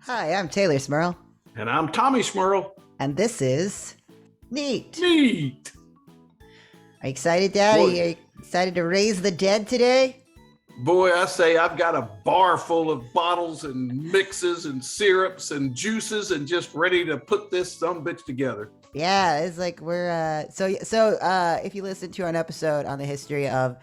Hi, I'm Taylor Smurl, And I'm Tommy Smurl. and this is Neat. Neat. Are you excited, Daddy? Are you excited to raise the dead today? Boy, I say I've got a bar full of bottles and mixes and syrups and juices and just ready to put this sumbitch together. Yeah, it's like we're if you listen to an episode on the history of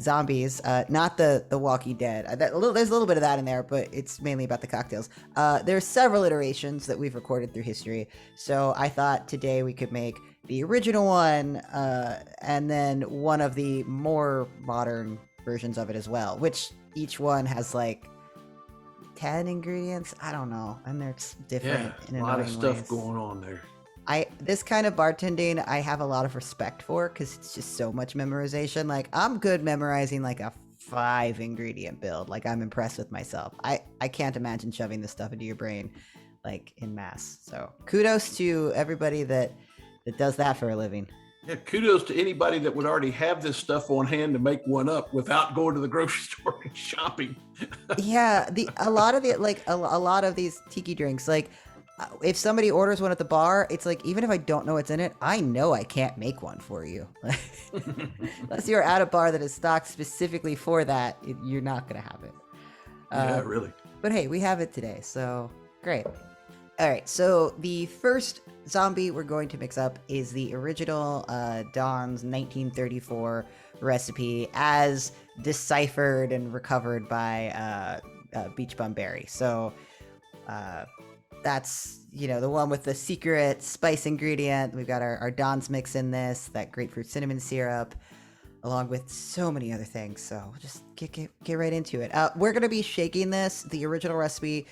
zombies, not the Walking Dead. There's a little bit of that in there, but it's mainly about the cocktails. There's several iterations that we've recorded through history, so I thought today we could make the original one, and then one of the more modern versions of it as well, which each one has like 10 ingredients. I don't know, and they're different. Yeah, in a lot of annoying stuff ways. going on there. This kind of bartending I have a lot of respect for because it's just so much memorization. Like I'm good memorizing like a 5 ingredient build. Like I'm impressed with myself. I can't imagine shoving this stuff into your brain like in mass. So kudos to everybody that does that for a living. Yeah, kudos to anybody that would already have this stuff on hand to make one up without going to the grocery store and shopping. Yeah, a lot of these tiki drinks, like if somebody orders one at the bar, it's like even if I don't know what's in it, I know I can't make one for you. Unless you're at a bar that is stocked specifically for that, you're not gonna have it. Yeah, really. But hey, we have it today, so great. All right, so the first zombie we're going to mix up is the original Don's 1934 recipe as deciphered and recovered by Beach Bum Berry. So that's, the one with the secret spice ingredient. We've got our Don's mix in this, that grapefruit cinnamon syrup, along with so many other things. So we'll just get right into it. We're going to be shaking this. The original recipe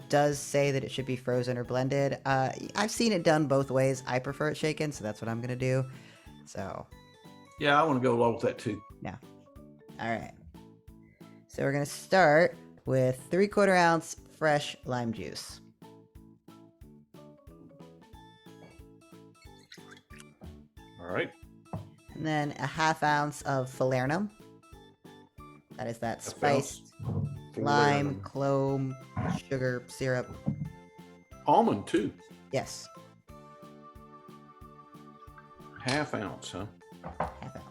does say that it should be frozen or blended. I've seen it done both ways. I prefer it shaken, so that's what I'm going to do. So, yeah, I want to go along with that too. Yeah. All right. So we're going to start with 3/4 ounce fresh lime juice. All right. And then a 1/2 ounce of falernum. That is that spiced lime, clove, sugar, syrup. Almond too. Yes. 1/2 ounce, huh? 1/2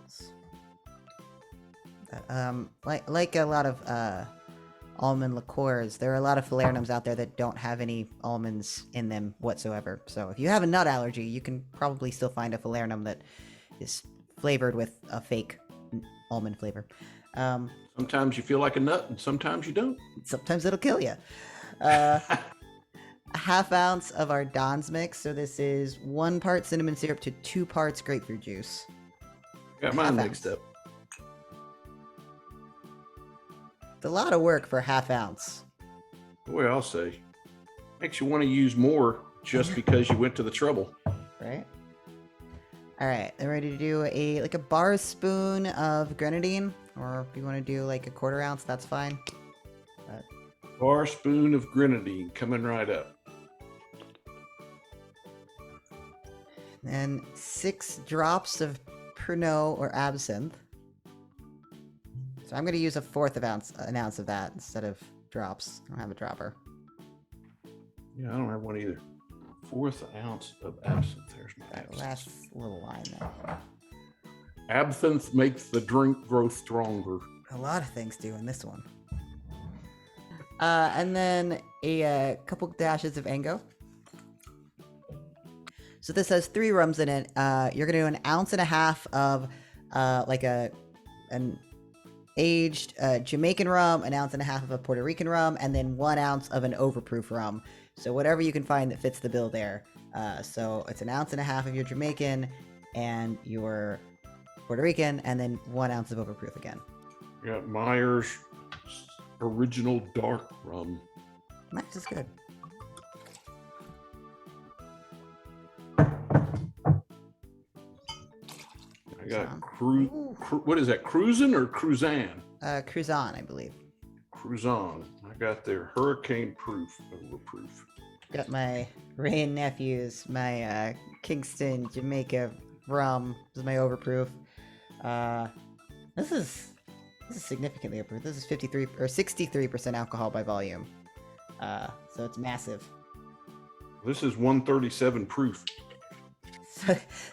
ounce. Like a lot of almond liqueurs, there are a lot of falernums out there that don't have any almonds in them whatsoever. So if you have a nut allergy, you can probably still find a falernum that is flavored with a fake almond flavor. Sometimes you feel like a nut and sometimes you don't. Sometimes it'll kill you. A 1/2 ounce of our Don's mix. So this is 1 part cinnamon syrup to 2 parts grapefruit juice. Got mine mixed up. It's a lot of work for a 1/2 ounce. Boy, I'll say. Makes you want to use more just because you went to the trouble. Right? All right, I'm ready to do a bar spoon of grenadine, or if you want to do like a 1/4 ounce, that's fine. Bar spoon of grenadine coming right up. And 6 drops of Pernod or absinthe. So I'm going to use an ounce of that instead of drops. I don't have a dropper. Yeah, I don't have one either. 1/4 ounce of absinthe. There's my That absinthe. last little line there. Absinthe makes the drink grow stronger. A lot of things do in this one. And then a couple dashes of Ango. So this has 3 rums in it. You're gonna do 1.5 ounces of an aged Jamaican rum, 1.5 ounces of a Puerto Rican rum, and then 1 ounce of an Overproof rum. So whatever you can find that fits the bill there. So it's 1.5 ounces of your Jamaican and your Puerto Rican, and then 1 ounce of Overproof again. You got Myers original dark rum. Nice, is good. I got what is that? Cruzan or Cruzan? Cruzan, I believe. Cruzan. I got their hurricane proof overproof. Got my Ray and Nephews, my Kingston, Jamaica rum. This is my Overproof. This is significantly approved. This is 53 or 63% alcohol by volume. So it's massive. This is 137 proof.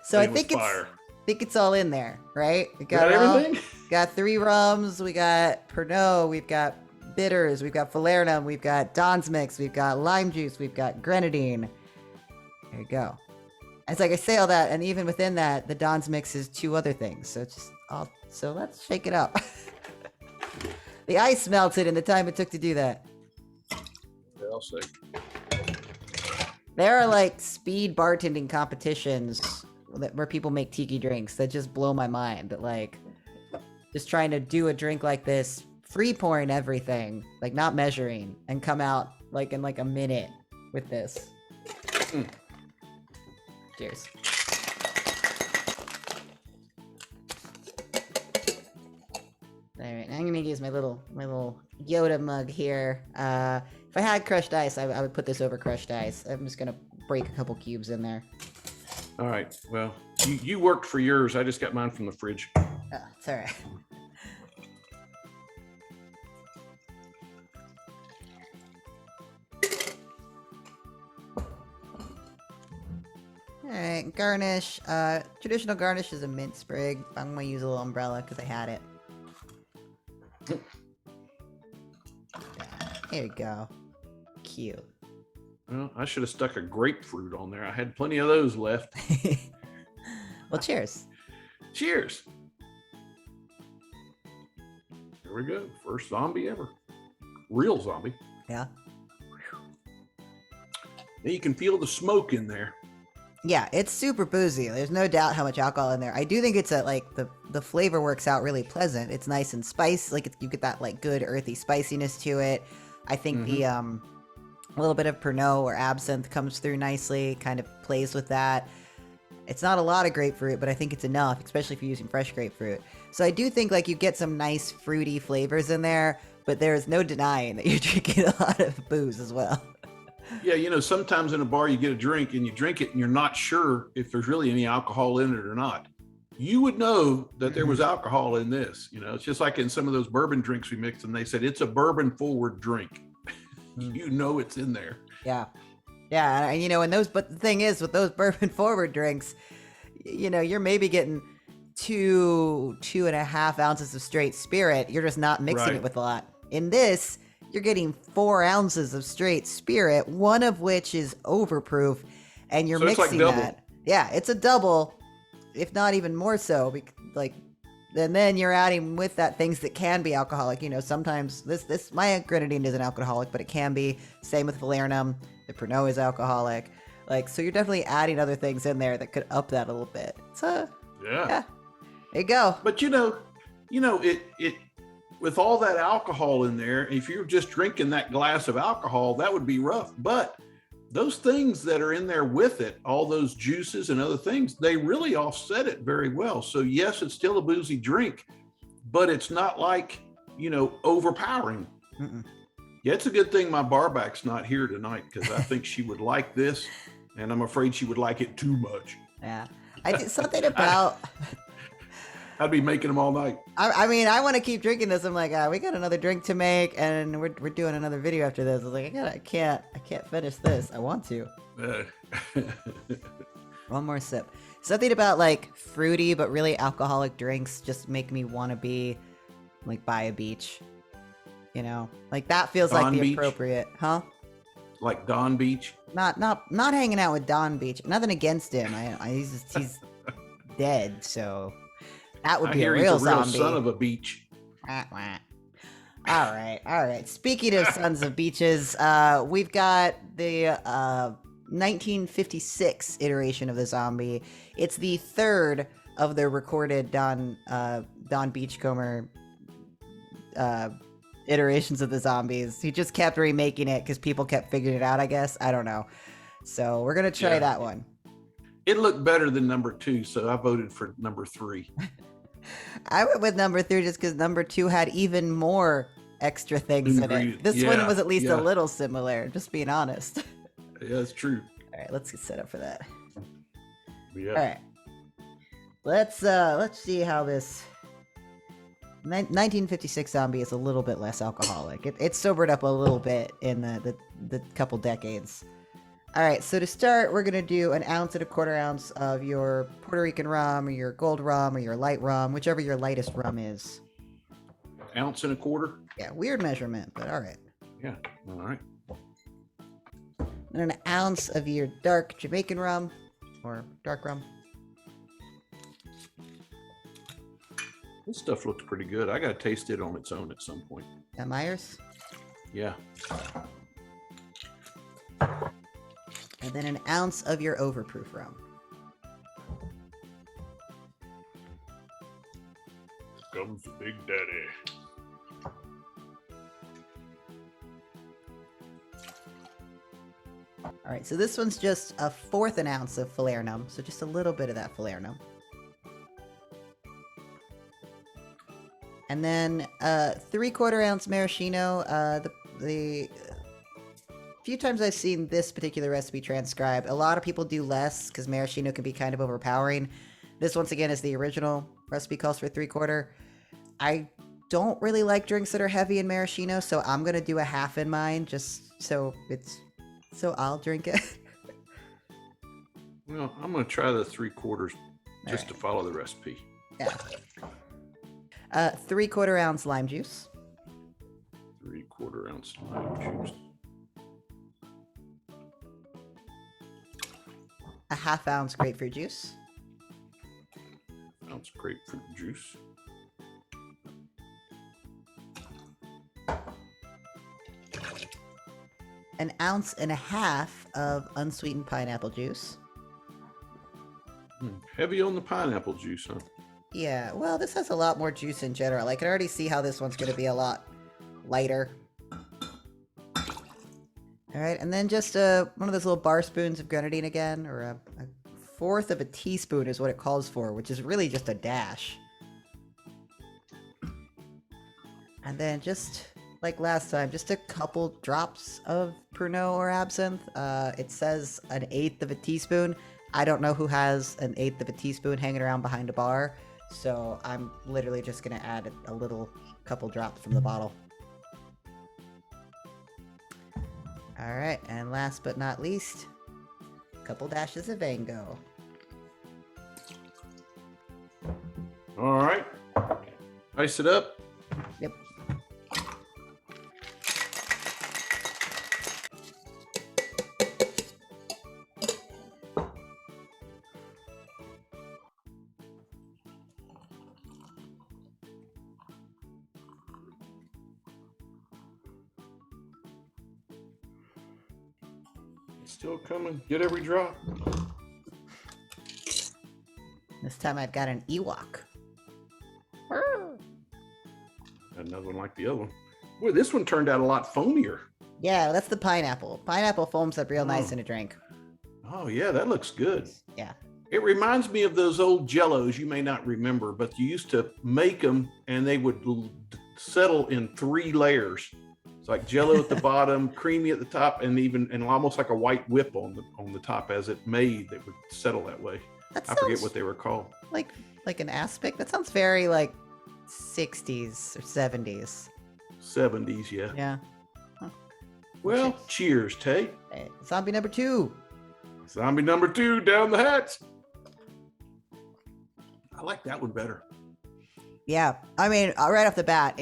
So I It was think fire. it's all in there, right? We Got everything? Got 3 rums. We got Pernod. We've got bitters. We've got falernum. We've got Don's mix. We've got lime juice. We've got grenadine. There you go. It's like I say all that, and even within that, the Don's mix is 2 other things. So it's just all. So let's shake it up. The ice melted in the time it took to do that. Yeah, I'll say. There are like speed bartending competitions where people make tiki drinks that just blow my mind. That like just trying to do a drink like this, free pouring everything, like not measuring, and come out like in like a minute with this. Cheers. All right, now I'm gonna use my little Yoda mug here. If I had crushed ice, I would put this over crushed ice. I'm just gonna break a couple cubes in there. All right. Well, you worked for yours. I just got mine from the fridge. Oh, it's all right. All right, garnish. Traditional garnish is a mint sprig. I'm gonna use a little umbrella because I had it. There you go. Cute. Well, I should have stuck a grapefruit on there. I had plenty of those left. Well, cheers. Cheers. Here we go. First zombie ever. Real zombie. Yeah. Now you can feel the smoke in there. Yeah, it's super boozy. There's no doubt how much alcohol in there. I do think it's like the flavor works out really pleasant. It's nice and spicy. Like you get that like good earthy spiciness to it. I think the a little bit of Pernod or absinthe comes through nicely. Kind of plays with that. It's not a lot of grapefruit, but I think it's enough, especially if you're using fresh grapefruit. So I do think like you get some nice fruity flavors in there, but there is no denying that you're drinking a lot of booze as well. Yeah, you know, sometimes in a bar you get a drink and you drink it and you're not sure if there's really any alcohol in it or not. You would know that there was alcohol in this. You know, it's just like in some of those bourbon drinks we mixed and they said it's a bourbon forward drink. You know it's in there. Yeah. Yeah, and you know, but the thing is with those bourbon forward drinks, you know, you're maybe getting 2.5 ounces of straight spirit. You're just not mixing it with a lot. In this, you're getting 4 ounces of straight spirit, one of which is overproof, and you're mixing that. Yeah, it's a double, if not even more so. Like, and then you're adding with that things that can be alcoholic. You know, sometimes my grenadine isn't alcoholic, but it can be. Same with falernum. The Pernod is alcoholic. Like, so you're definitely adding other things in there that could up that a little bit. So yeah, there you go. But you know, it. With all that alcohol in there, if you're just drinking that glass of alcohol, that would be rough. But those things that are in there with it, all those juices and other things, they really offset it very well. So yes, it's still a boozy drink, but it's not like, you know, overpowering. Yeah, it's a good thing my barback's not here tonight because I think she would like this, and I'm afraid she would like it too much. Yeah, I did something about... I'd be making them all night. I mean, I want to keep drinking this. I'm like, we got another drink to make, and we're doing another video after this. I was like, I can't finish this. I want to. One more sip. Something about like fruity but really alcoholic drinks just make me want to be like by a beach. You know, like that feels Don like the Beach? appropriate, huh? Like Don Beach. Not hanging out with Don Beach. Nothing against him. He's dead, so. That would be a real zombie. He's a real son of a beach. All right. Speaking of sons of beaches, we've got the 1956 iteration of the zombie. It's the third of the recorded Don Beachcomber iterations of the zombies. He just kept remaking it because people kept figuring it out, I guess. I don't know. So we're going to try that one. It looked better than number 2, so I voted for number 3. I went with number 3 just because number 2 had even more extra things in it. This one was at least a little similar, just being honest. Yeah, that's true. All right, let's get set up for that. Yeah. All right. Let's see how this 1956 Zombie is a little bit less alcoholic. It sobered up a little bit in the couple decades. All right, so to start, we're gonna do 1 ounce and 1/4 ounce of your Puerto Rican rum, or your gold rum, or your light rum, whichever your lightest rum is. 1 ounce and 1/4. Yeah, weird measurement, but all right. Yeah. All right. And 1 ounce of your dark Jamaican rum, or dark rum. This stuff looks pretty good. I gotta taste it on its own at some point. Myers. Yeah. And then 1 ounce of your Overproof rum. Here comes the Big Daddy. All right, so this one's just 1/4 ounce of falernum, so just a little bit of that falernum. And then 3/4 ounce maraschino. The few times I've seen this particular recipe transcribed, a lot of people do less because maraschino can be kind of overpowering. This, once again, is the original recipe, calls for 3/4. I don't really like drinks that are heavy in maraschino, so I'm gonna do 1/2 in mine, just so I'll drink it. Well, I'm gonna try the 3/4 just to follow the recipe. Yeah. 3/4 ounce lime juice. 3/4 ounce lime juice. 1/2 ounce grapefruit juice. Ounce grapefruit juice. An 1.5 ounces of unsweetened pineapple juice. Heavy on the pineapple juice, huh? Yeah, well, this has a lot more juice in general. I can already see how this one's going to be a lot lighter. All right, and then just one of those little bar spoons of grenadine again, or a 1/4 of a teaspoon is what it calls for, which is really just a dash. And then just like last time, just a couple drops of Pernod or absinthe. It says 1/8 of a teaspoon. I don't know who has 1/8 of a teaspoon hanging around behind a bar, so I'm literally just gonna add a little couple drops from the bottle. All right, and last but not least, a couple dashes of Vango. All right. Ice it up. Yep. Still coming. Get every drop. This time I've got an Ewok. Another one like the other one. Boy, this one turned out a lot foamier. Yeah, that's the pineapple. Pineapple foams up real nice in a drink. Oh, yeah, that looks good. Yeah. It reminds me of those old Jellos you may not remember, but you used to make them and they would settle in 3 layers. It's like Jello at the bottom, creamy at the top, and almost like a white whip on the top as it made that would settle that way. I forget what they were called. Like an aspic? That sounds very like 60s or 70s. 70s, yeah. Yeah. Huh. Well, cheers, Tate. Hey, zombie number 2. Zombie number 2 down the hatch. I like that one better. Yeah. I mean, right off the bat,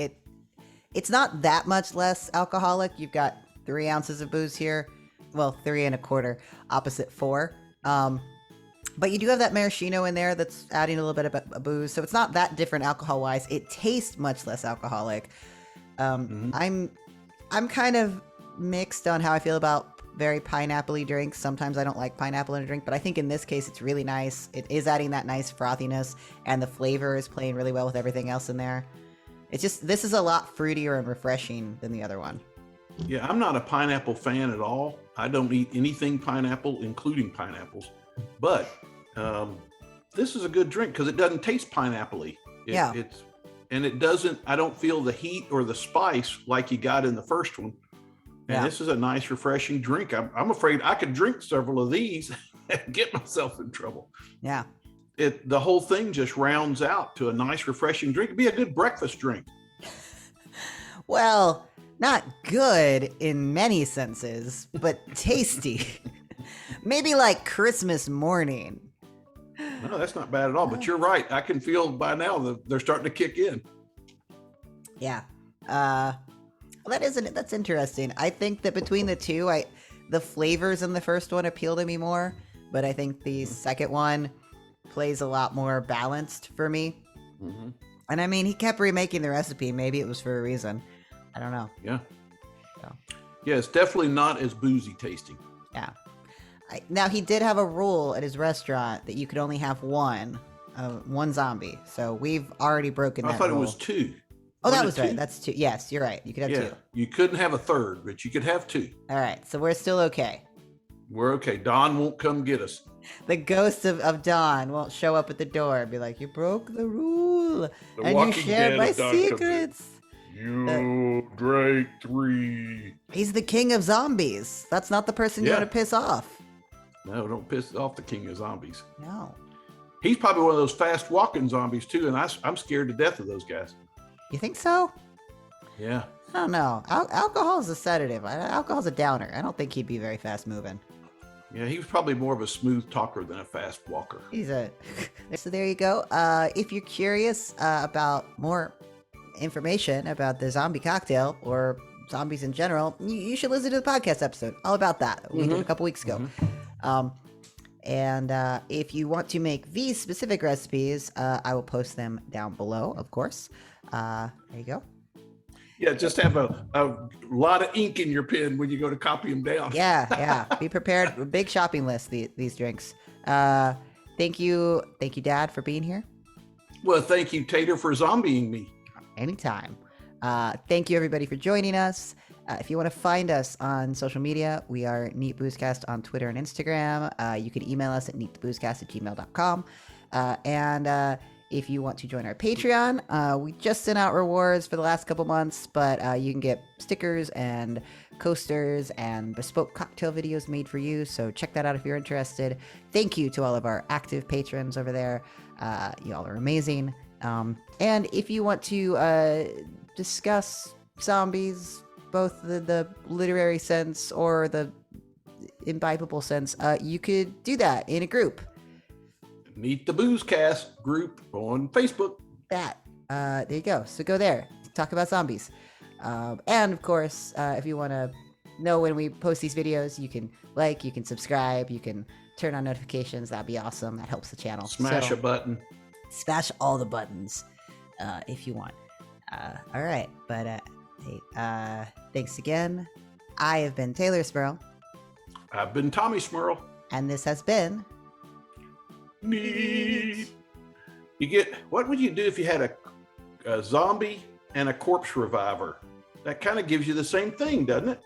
it's not that much less alcoholic. You've got 3 ounces of booze here. Well, 3 1/4, opposite 4. But you do have that maraschino in there that's adding a little bit of booze. So it's not that different alcohol-wise. It tastes much less alcoholic. I'm kind of mixed on how I feel about very pineapple-y drinks. Sometimes I don't like pineapple in a drink, but I think in this case it's really nice. It is adding that nice frothiness, and the flavor is playing really well with everything else in there. It's just, this is a lot fruitier and refreshing than the other one. Yeah, I'm not a pineapple fan at all. I don't eat anything pineapple, including pineapples. But this is a good drink because it doesn't taste pineapple-y. Yeah. I don't feel the heat or the spice like you got in the first one. And this is a nice, refreshing drink. I'm afraid I could drink several of these and get myself in trouble. Yeah. the whole thing just rounds out to a nice, refreshing drink. It'd be a good breakfast drink. Well, not good in many senses, but tasty. Maybe like Christmas morning. No, that's not bad at all. But you're right. I can feel by now that they're starting to kick in. Yeah. That's interesting. I think that between the two, the flavors in the first one appeal to me more, but I think the second one plays a lot more balanced for me. Mm-hmm. And I mean, he kept remaking the recipe. Maybe it was for a reason. I don't know. Yeah. So. Yeah, it's definitely not as boozy tasting. Yeah. Now, he did have a rule at his restaurant that you could only have one zombie. So we've already broken that I thought rule. it was two. Oh, that was right. That's two. Yes, you're right. You could have two. You couldn't have a third, but you could have two. All right. So we're still okay. We're okay. Don won't come get us. The ghost of Don won't show up at the door and be like, you broke the rule. And you shared my secrets. You drank 3. He's the king of zombies. That's not the person you want to piss off. No, don't piss off the king of zombies. No. He's probably one of those fast walking zombies too, and I'm scared to death of those guys. You think so? Yeah. I don't know. Alcohol's a sedative. Alcohol's a downer. I don't think he'd be very fast moving. Yeah, he was probably more of a smooth talker than a fast walker. So there you go. If you're curious about more information about the zombie cocktail or zombies in general, you should listen to the podcast episode all about that we did a couple weeks ago. And if you want to make these specific recipes, I will post them down below, of course. There you go. Yeah, just have a lot of ink in your pen when you go to copy them down. Yeah. Be prepared. Big shopping list, these drinks. Thank you, Dad, for being here. Well, thank you, Tater, for zombieing me. Anytime. Thank you, everybody, for joining us. If you want to find us on social media, we are Neat Boozecast on Twitter and Instagram. You can email us at neattheboozecast@gmail.com. And if you want to join our Patreon, we just sent out rewards for the last couple months, but you can get stickers and coasters and bespoke cocktail videos made for you. So check that out if you're interested. Thank you to all of our active patrons over there. You all are amazing. And if you want to discuss zombies, both the literary sense or the imbibable sense, you could do that in a group. Meet the Boozecast group on Facebook. There you go. So go there, talk about zombies. And of course, if you want to know when we post these videos, you can you can subscribe, you can turn on notifications. That'd be awesome. That helps the channel. Smash a button. Smash all the buttons if you want. All right. But thanks again. I have been Taylor Smurl. I've been Tommy Smurl. And this has been Neat. What would you do if you had a zombie and a corpse reviver? That kind of gives you the same thing, doesn't it?